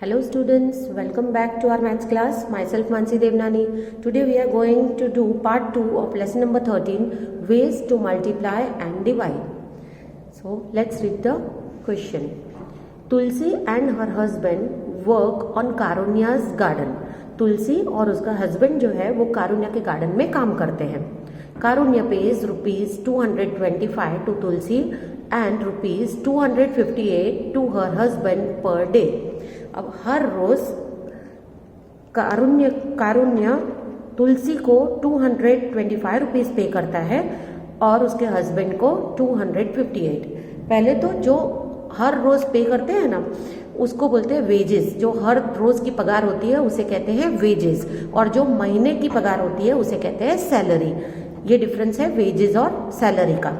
Hello students, welcome back to our maths class. Myself Mansi Devnani. Today we are going to do part 2 of lesson number 13, ways to multiply and divide. So let's read the question. Tulsi and her husband work on Karunya's garden. तुलसी और उसका husband जो है वो कारुण्या के garden में काम करते हैं. Karunya pays ₹225 to Tulsi and ₹258 to her husband per day. अब हर रोज कारुण्य तुलसी को 225 रुपीज पे करता है और उसके हस्बैंड को 258. पहले तो जो हर रोज पे करते हैं ना उसको बोलते हैं वेजेस. जो हर रोज की पगार होती है उसे कहते हैं वेजेस और जो महीने की पगार होती है उसे कहते हैं सैलरी. ये डिफरेंस है वेजेस और सैलरी का.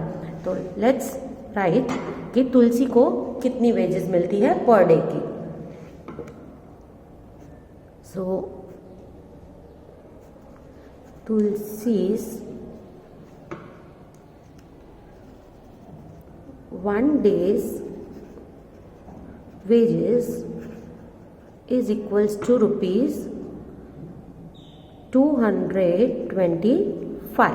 तो लेट्स राइट कि तुलसी को कितनी वेजेस मिलती है पर डे की. So, Tulsi's 1 day's wages is equals to ₹225.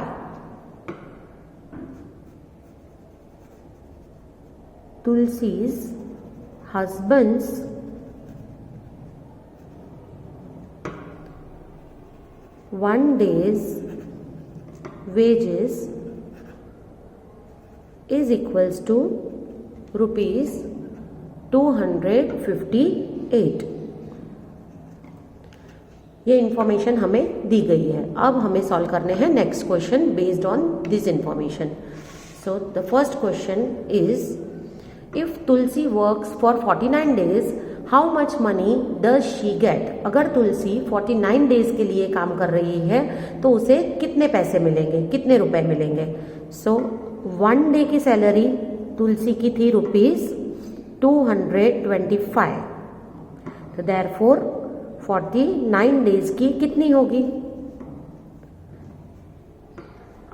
Tulsi's husband's 1 day's wages is equals to ₹258. ये इंफॉर्मेशन हमें दी गई है. अब हमें सॉल्व करने हैं next question based on this information. So the first question is if Tulsi works for 49 days how much money does she get. अगर तुलसी 49 days के लिए काम कर रही है तो उसे कितने पैसे मिलेंगे, कितने रुपए मिलेंगे. सो 1 डे की सैलरी तुलसी की थी ₹225. तो देयरफॉर 49 डेज की कितनी होगी.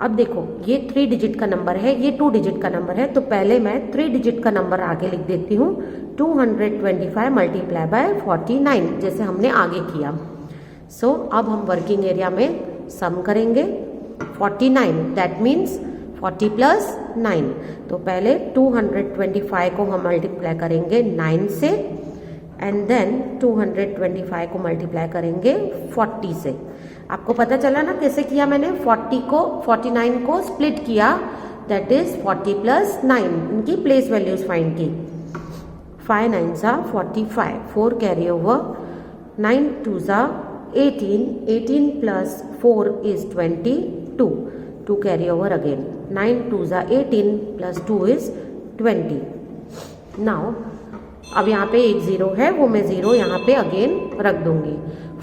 अब देखो ये 3 डिजिट का नंबर है, ये 2 डिजिट का नंबर है. तो पहले मैं 3 डिजिट का नंबर आगे लिख देती हूँ. 225 मल्टीप्लाई बाय 49 जैसे हमने आगे किया. सो अब हम वर्किंग एरिया में सम करेंगे. 49 दैट मीन्स 40 प्लस 9. तो पहले 225 को हम मल्टीप्लाई करेंगे 9 से एंड देन 225 को मल्टीप्लाई करेंगे 40 से. आपको पता चला ना कैसे किया मैंने. 49 को स्प्लिट किया दैट इज 40 प्लस 9. इनकी प्लेस वैल्यूज फाइंड की. 5 9s are 45. 4 carry over. 9 2s are 18. 18 plus 4 is 22. 2 carry over again. 9 2s are 18 plus 2 is 20. Now अब यहाँ पे एक 0 है वो मैं 0 यहाँ पे अगेन रख दूंगी.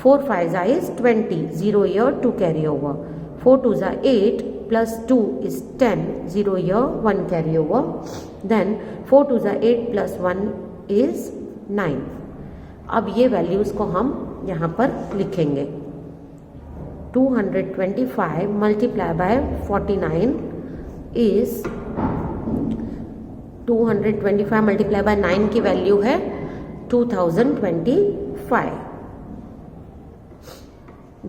4 5s is 20. 0 here 2 carry over. 4 2s are 8 plus 2 is 10. 0 here 1 carry over. Then 4 2s are 8 plus 1 is 9. अब ये वैल्यूज को हम यहाँ पर लिखेंगे. 225 multiply by 49 is 225 multiply by 9 की वैल्यू है 2025.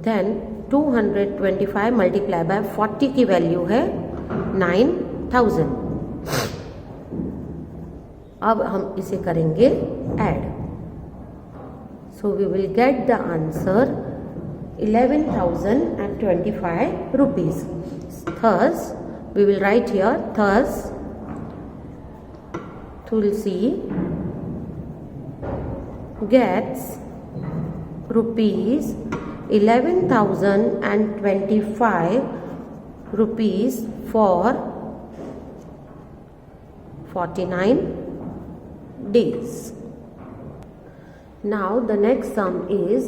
देन 225 मल्टीप्लाई बाय 40 की वैल्यू है 9000. अब हम इसे करेंगे add. So we will get the answer 11,025 rupees. Thus we will write here thus Tulsi gets ₹11,025 for 49 days. Now the next sum is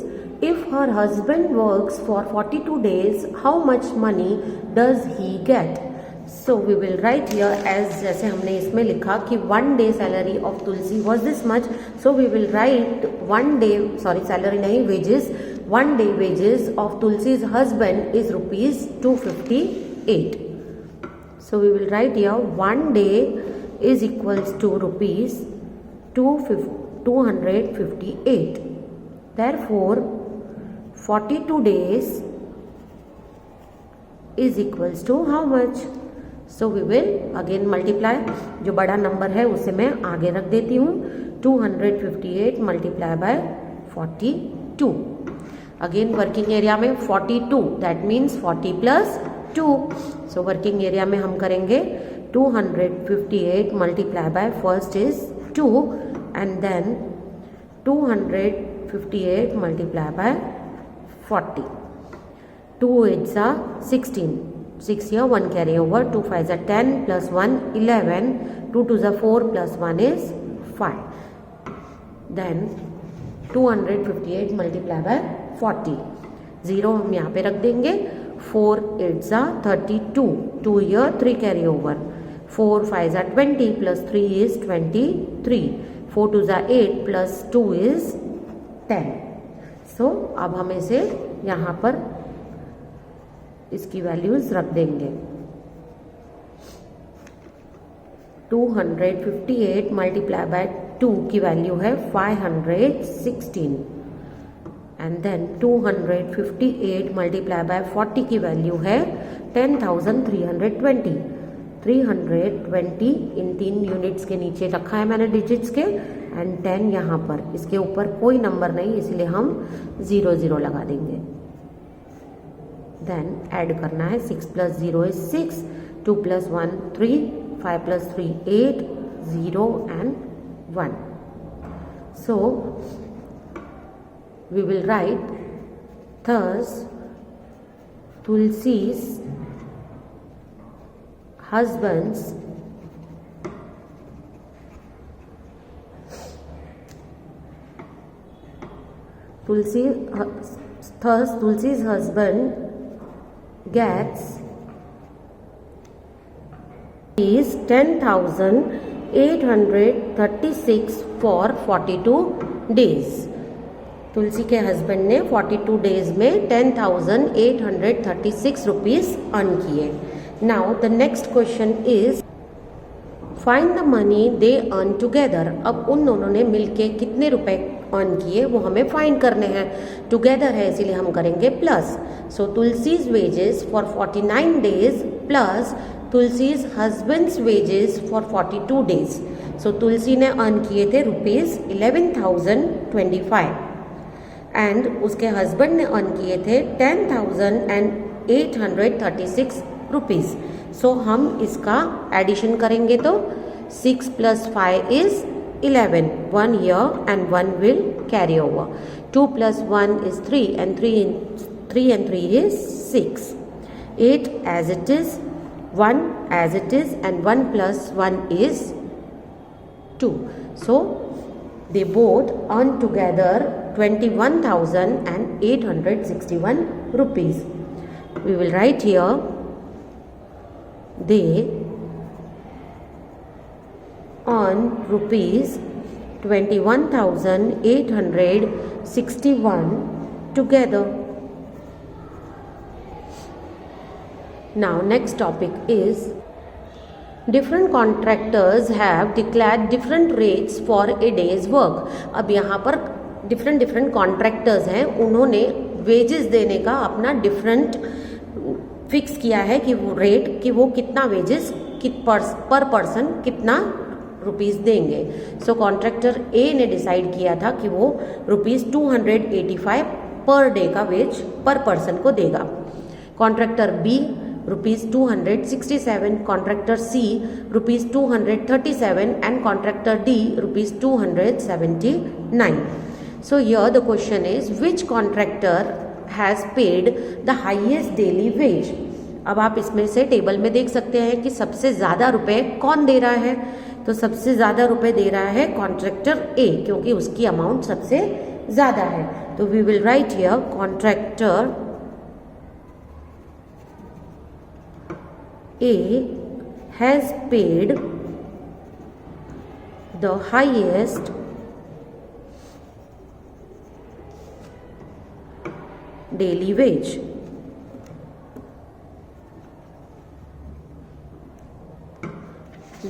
if her husband works for 42 days how much money does he get. So we will write here as जैसे हमने इसमें लिखा कि 1 day salary of Tulsi was this much. So we will write 1 day salary नहीं wages. 1 day wages of Tulsi's husband is ₹258. So we will write here 1 day is equals to ₹258. therefore 42 days is equals to how much? So we will again multiply. जो बड़ा number है उसे मैं आगे रख देती हूँ. 258 multiply by 42. Again working area में 42, that means 40 plus 2. So working area में हम करेंगे 258 multiply by first is 2 and then 258 multiply by 40. 2 8s are 16. 6 here, 1 carry over. 2 5s are 10 plus 1 11. 2 2s are 4 plus 1 is 5. Then 258 multiply by 40. 0 हम यहाँ पे रख देंगे. 4 8s are 32. 2 here, 3 carry over. 4 5s are 20 plus 3 is 23. 4 2s are 8 plus 2 is 10. So अब हम इसे यहाँ पर इसकी वैल्यूज रख देंगे. 258 मल्टीप्लाई बाय 2 की वैल्यू है 516 एंड देन 258 मल्टीप्लाई बाय 40 की वैल्यू है 10,320. 320 इन 3 यूनिट्स के नीचे रखा है मैंने डिजिट्स के एंड 10 यहाँ पर. इसके ऊपर कोई नंबर नहीं इसलिए हम 0 0 लगा देंगे. देन ऐड करना है. 6 plus 0 is 6. 2 plus 1 3. 5 plus 3 8. 0 and 1. So we will write thus Tulsi's husband's Tulsi's husband gets is 10,836 for 42 days. तुलसी के हस्बैंड ने 42 डेज में 10,836 रुपीज अर्न किए. Now the next question is find the money they earn together. अब उन दोनों ने मिलके कितने रुपए अर्न किए वो हमें फाइंड करने हैं. टुगेदर है इसीलिए हम करेंगे plus. So Tulsi's wages for 49 days plus Tulsi's husband's wages for 42 days. So Tulsi ने अर्न किए थे रुपीज 11,025 एंड उसके हस्बैंड ने अर्न किए थे 10,836 रुपीज. सो हम इसका एडिशन करेंगे तो 6 plus 5 is 11. 1 here and 1 will carry over. 2 plus 1 is 3 and 3 and 3 is 6. 8 as it is, 1 as it is and 1 plus 1 is 2. So they both earn together 21,861 rupees. We will write here they earn rupees 21,861 together. Now next topic is different contractors have declared different rates for a day's work. अब यहाँ पर different contractors हैं, उन्होंने wages देने का अपना different fix किया है कि वो रेट कि वो कितना वेजेस पर पर्सन कितना रुपीस देंगे. सो कॉन्ट्रैक्टर ए ने डिसाइड किया था कि वो रुपीस 285 पर डे का वेज पर पर्सन को देगा. Contractor B rupees 267, contractor C rupees 237 and contractor D rupees 279. So here the question is which contractor has paid the highest daily wage. अब आप इसमें से टेबल में देख सकते हैं कि सबसे ज़्यादा रुपए कौन दे रहा है. तो सबसे ज़्यादा रुपए दे रहा है कॉन्ट्रैक्टर ए क्योंकि उसकी अमाउंट सबसे ज़्यादा है. तो we will write here contractor A has paid the highest daily wage.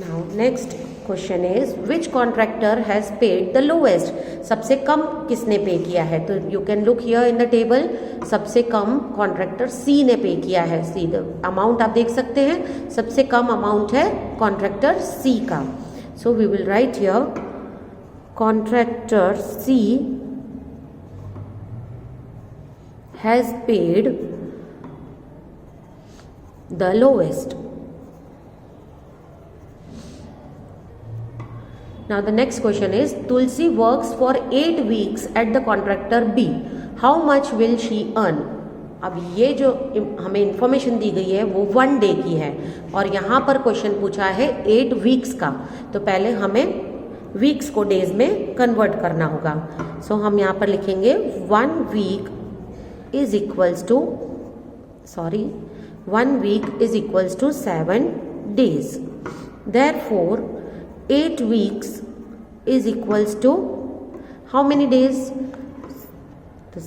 Now next question is which contractor has paid the lowest, सबसे कम किसने पे किया है, तो you can look here in the table, सबसे कम कॉन्ट्रैक्टर सी ने पे किया है, सी द अमाउंट आप देख सकते हैं, सबसे कम अमाउंट है कॉन्ट्रैक्टर सी का, so we will write here contractor C has paid the lowest. Now the next question is Tulsi works for 8 weeks at the contractor B. How much will she earn? अब ये जो हमें information दी गई है वो 1 day की है और यहाँ पर क्वेश्चन पूछा है 8 वीक्स का, तो पहले हमें वीक्स को डेज में कन्वर्ट करना होगा. सो हम यहाँ पर लिखेंगे 1 week is equals to 7 days. Therefore 8 weeks is equals to how many days? तो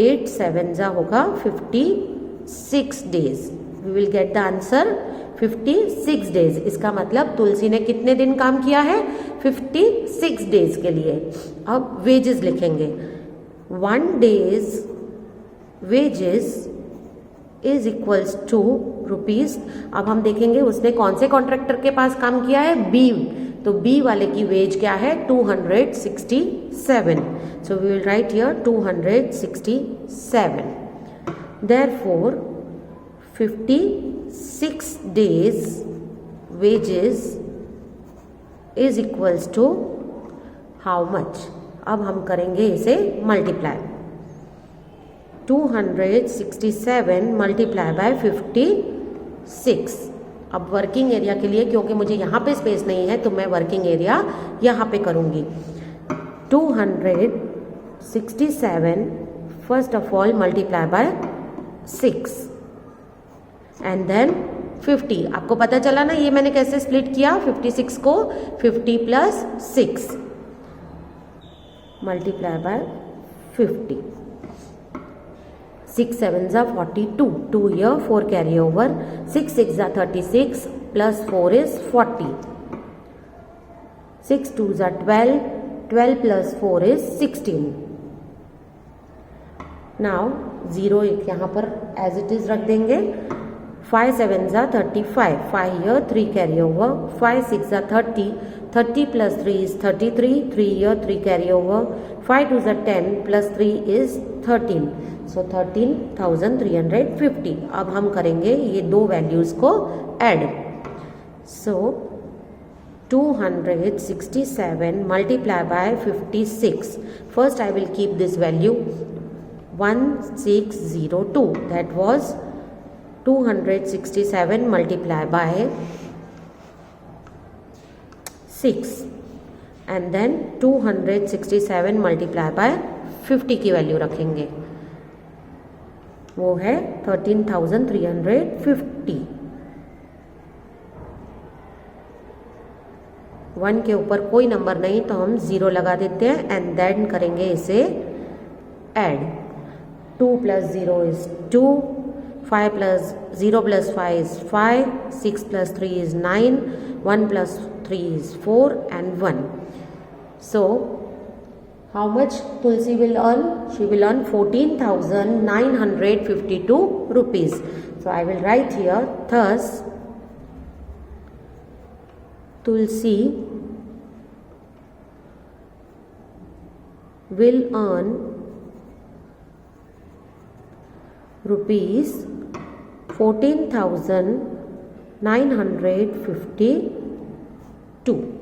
8 7 जा होगा 56 days. We will get the answer 56 days. इसका मतलब तुलसी ने कितने दिन काम किया है? 56 days के लिए. अब वेजेस लिखेंगे. 1 day's wages is equals to rupees. अब हम देखेंगे उसने कौन से कॉन्ट्रैक्टर के पास काम किया है? बी. तो बी वाले की वेज क्या है? 267. So we will write here 267. Therefore 56 days wages is equals to how much? अब हम करेंगे इसे मल्टीप्लाई. 267 multiply by 56. अब वर्किंग एरिया के लिए, क्योंकि मुझे यहाँ पे स्पेस नहीं है तो मैं वर्किंग एरिया यहाँ पे करूँगी. 267 first of all multiply by 6 and then 50. आपको पता चला ना ये मैंने कैसे स्प्लिट किया? 56 को 50 प्लस 6 मल्टीप्लाई बाय 50. 6 7 जा 42, 2 here 4 carry over, 6 6 जा 36 plus 4 is 40, 6 2 जा 12, 12 plus 4 is 16. Now 0 एक यहाँ पर as it is रख देंगे. 5 7 जा 35, 5 here 3 carry over, 5 6 जा 30, 30 plus 3 is 33, 3 here 3 carry over, 5 2 जा 10 plus 3 is 13. सो 13,350. अब हम करेंगे ये दो वैल्यूज को add. So 267 multiply by 56. First I will keep this value 1602. That was 267 multiply by 6 and then 267 multiply by 50 की वैल्यू रखेंगे. वो है 13,350. 1 के ऊपर कोई नंबर नहीं तो हम 0 लगा देते हैं एंड देन करेंगे इसे add. 2 plus 0 is 2, 5 plus 0 plus 5 is 5, 6 plus 3 is 9, 1 plus 3 is 4 and 1. So how much Tulsi will earn? She will earn 14,952 rupees. So I will write here, thus Tulsi will earn rupees 14,952.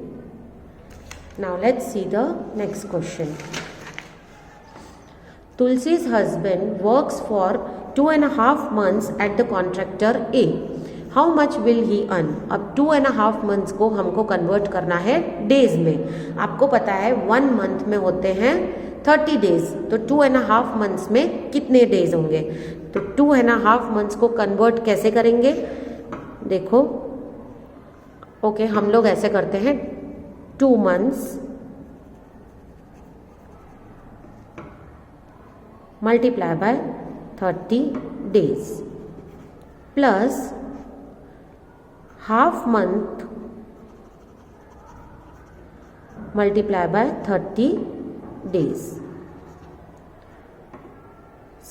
Now let's see the next question. Tulsi's husband works for 2.5 months at the contractor A. How much will he earn? अब 2.5 months को हमको convert करना है days में. आपको पता है 1 month में होते हैं 30 डेज, तो 2.5 मंथ्स में कितने डेज होंगे? तो 2.5 मंथ्स को कन्वर्ट कैसे करेंगे? देखो, ओके, हम लोग ऐसे करते हैं 2 months multiply by 30 days plus half month multiply by 30 days.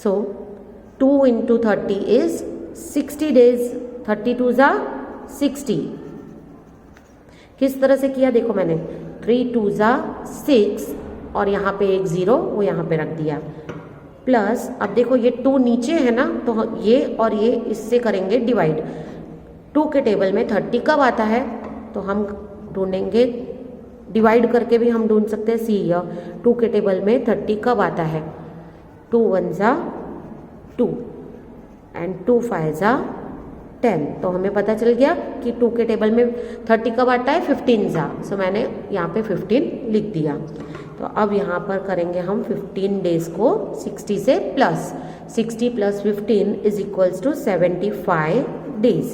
So 2 into 30 is 60 days. 32 जा 60. किस तरह से किया देखो मैंने 3 2 जा 6 और यहाँ पे एक 0 वो यहाँ पे रख दिया प्लस अब देखो ये 2 नीचे है ना तो ये और ये इससे करेंगे डिवाइड. 2 के टेबल में 30 कब आता है तो हम ढूंढेंगे डिवाइड करके भी हम ढूंढ सकते हैं. सी या 2 के टेबल में 30 कब आता है 2 1 जा 2 एंड 2 5 जा 10. तो हमें पता चल गया कि 2 के टेबल में 30 कब आता है 15 जा. सो मैंने यहाँ पे 15 लिख दिया. तो अब यहाँ पर करेंगे हम 15 डेज को 60 से plus 60 plus 15 is equals to 75 days.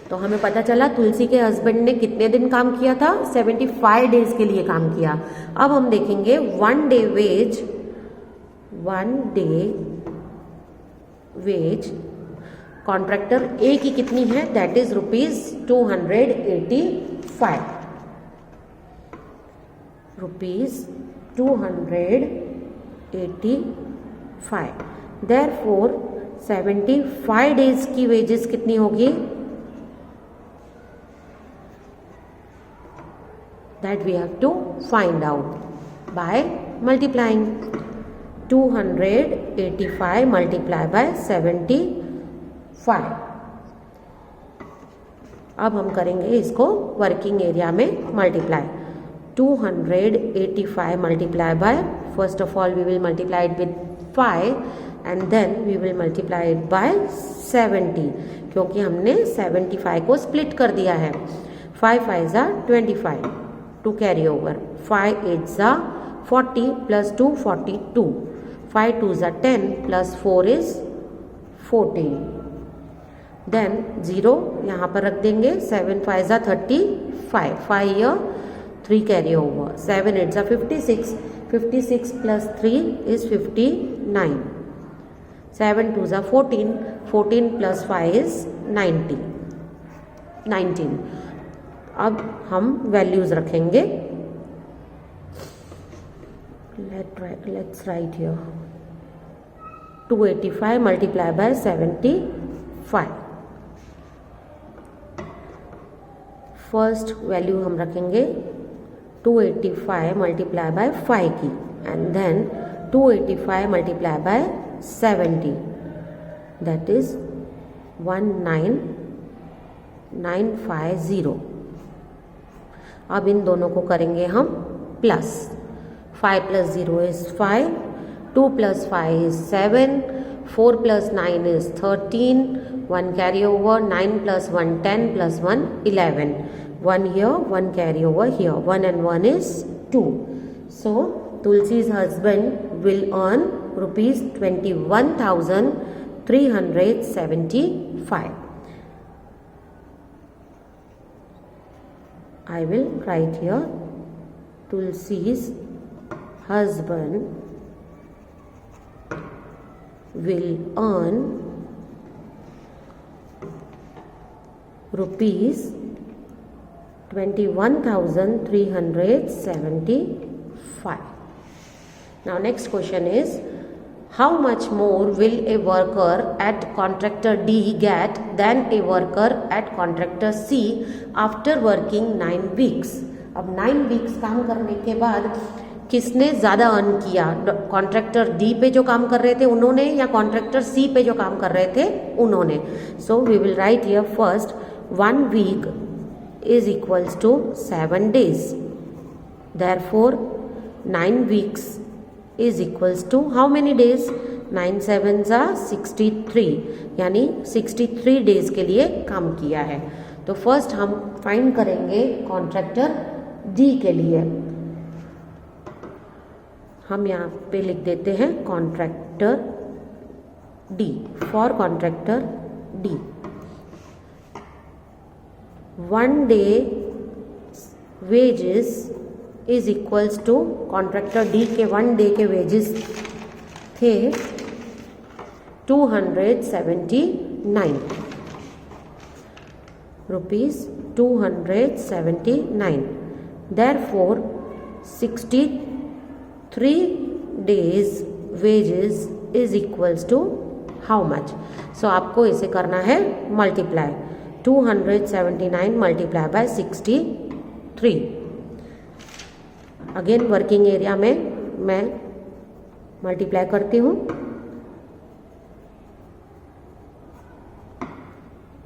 तो हमें पता चला तुलसी के हस्बैंड ने कितने दिन काम किया था 75 डेज के लिए काम किया. अब हम देखेंगे 1 डे वेज कॉन्ट्रैक्टर ए की कितनी है दैट इज ₹285. ₹285. देयरफॉर 75 डेज की वेजेस कितनी होगी that we have to find out by multiplying. 285 multiplied by 75. अब हम करेंगे इसको वर्किंग एरिया में multiply. 285 multiplied by first of all we will multiply it with 5 and then we will multiply it by 70 क्योंकि हमने 75 को स्प्लिट कर दिया है. 5 5 जा 25 to carry over. 5 8 जा 40 plus 2 42. 5 2 जा 10 plus 4 is 14. Then 0 यहाँ पर रख देंगे. 7 5 जा 35. 5 here 3 carry over. 7 8 जा 56. 56 plus 3 is 59. 7 2 जा 14. 14 plus 5 is 19. अब हम वैल्यूज रखेंगे. Let's write here 285 multiply by 75. First value हम रखेंगे 285 मल्टीप्लाई बाय 5 की and then 285 multiply by 70 that is 19950. अब इन दोनों को करेंगे हम plus. 5 plus 0 is 5. 2 plus 5 is 7. 4 plus 9 is 13. 1 carry over. 9 plus 1 10 plus 1 11. 1 here 1 carry over here. 1 and 1 is 2. So Tulsi's husband will earn ₹21,375. I will write here Tulsi's husband will earn ₹21,375. Now next question is how much more will a worker at contractor D get than a worker at contractor C after working 9 weeks? अब 9 weeks काम करने के बाद किसने ज़्यादा earn किया? Contractor D पे जो काम कर रहे थे उन्होंने या कॉन्ट्रैक्टर सी पे जो काम कर रहे थे उन्होंने. So we will write here first 1 week is equals to 7 days. Therefore 9 weeks is equals to how many days? 9 7 जा 63 यानी 63 डेज के लिए काम किया है. तो फर्स्ट हम फाइंड करेंगे कॉन्ट्रैक्टर डी के लिए. हम यहाँ पे लिख देते हैं contractor D. For contractor D 1 day wages is equals to contractor D के 1 डे के वेजेस थे 279 rupees 279. Therefore 63 days wages is equals to how much? So आपको इसे करना है multiply, 279 multiply by 63। Again working area में मैं मल्टीप्लाई करती हूँ,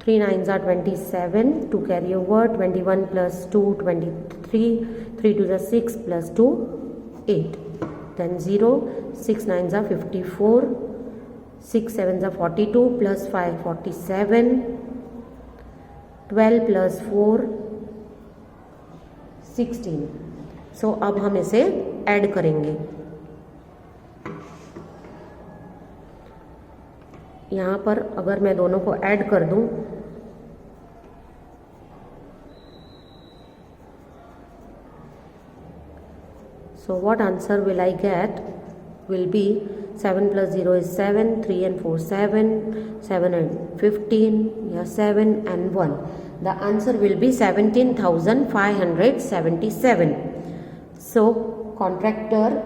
3 9s are 27, 2 carry over, 21 plus 2 23, 3 2s are 6 plus 2 8, then 0, 6 9s are 54, 6 7s are 42 plus 5 47, 12 plus 4 16। सो अब हम इसे ऐड करेंगे। यहाँ पर अगर मैं दोनों को ऐड कर दूं, so what answer will I get? Will be 7 plus 0 is 7, 3 and 4 7, 7 and 15, yeah 7 and 1. The answer will be 17,577. So contractor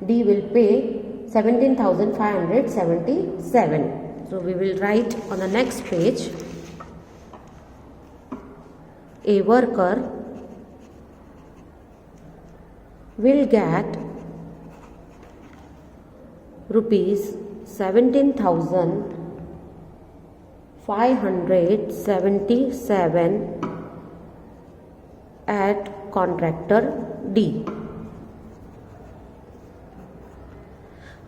D will pay 17,577. So we will write on the next page, a worker will get rupees 17,577 at contractor D।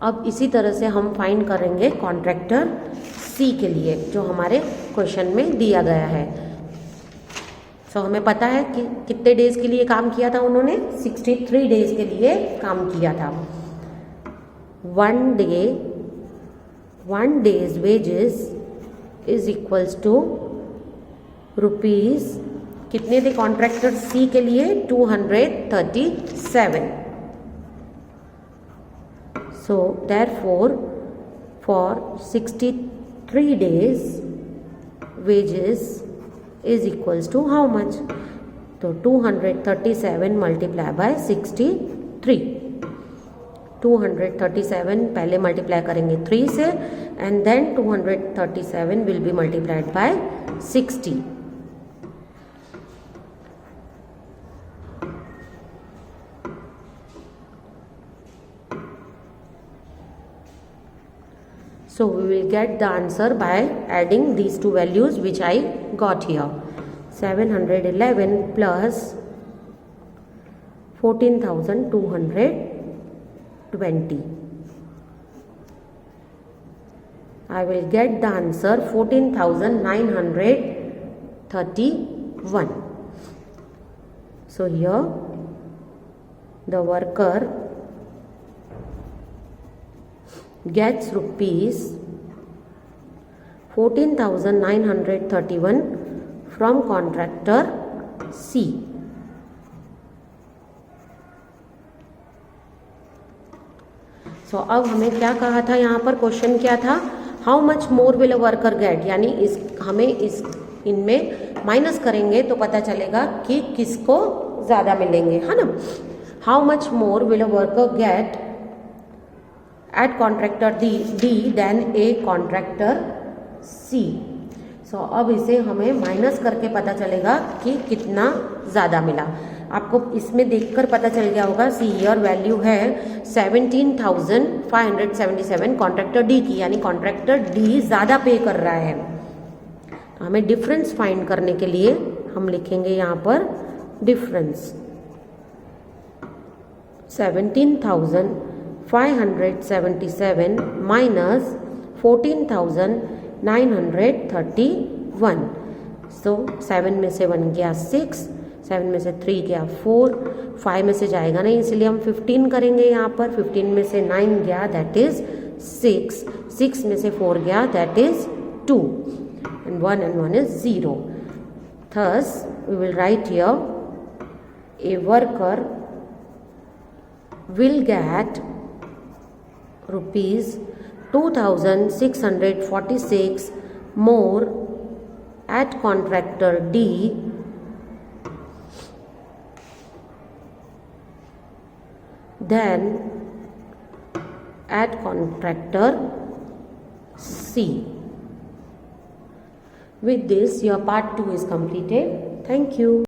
अब इसी तरह से हम find करेंगे contractor सी के लिए जो हमारे क्वेश्चन में दिया गया है। सो हमें पता है कि कितने डेज के लिए काम किया था उन्होंने, 63 डेज के लिए काम किया था। 1 day's wages is equals to rupees कितने थे कॉन्ट्रैक्टर सी के लिए, 237। So therefore for 63 days wages is equals to how much? तो 237 मल्टीप्लाई बाय 63, 237 पहले मल्टीप्लाई करेंगे 3 से and then 237 will be multiplied by 60। So we will get the answer by adding these two values which I got here. 711 plus 14,220. I will get the answer 14,931. So here the worker gets rupees 14,931 from contractor C. So अब हमें क्या कहा था, यहाँ पर question क्या था, how much more will a worker get, यानी हमें इनमें माइनस करेंगे तो पता चलेगा कि किसको ज़्यादा मिलेंगे, है ना। How much more will a worker get at contractor D than a contractor C। So अब इसे हमें माइनस करके पता चलेगा कि कितना ज़्यादा मिला। आपको इसमें देखकर पता चल गया होगा, सी ईयर वैल्यू है 17,577 कॉन्ट्रैक्टर डी की, यानी कॉन्ट्रैक्टर डी ज़्यादा पे कर रहा है। तो हमें डिफरेंस फाइंड करने के लिए हम लिखेंगे यहाँ पर डिफरेंस, 17,577 माइनस 14,931। सो 7 में से 1 गया 6, 7 में से 3 गया 4, 5 में से जाएगा नहीं इसलिए हम 15 करेंगे यहाँ पर। 15 में से 9 गया दैट इज 6, 6 में से 4 गया that is 2 and 1 is 0। Thus we will write here, a worker will get rupees 2,646 more at contractor D then add contractor C. With this, your part 2 is completed. Thank you.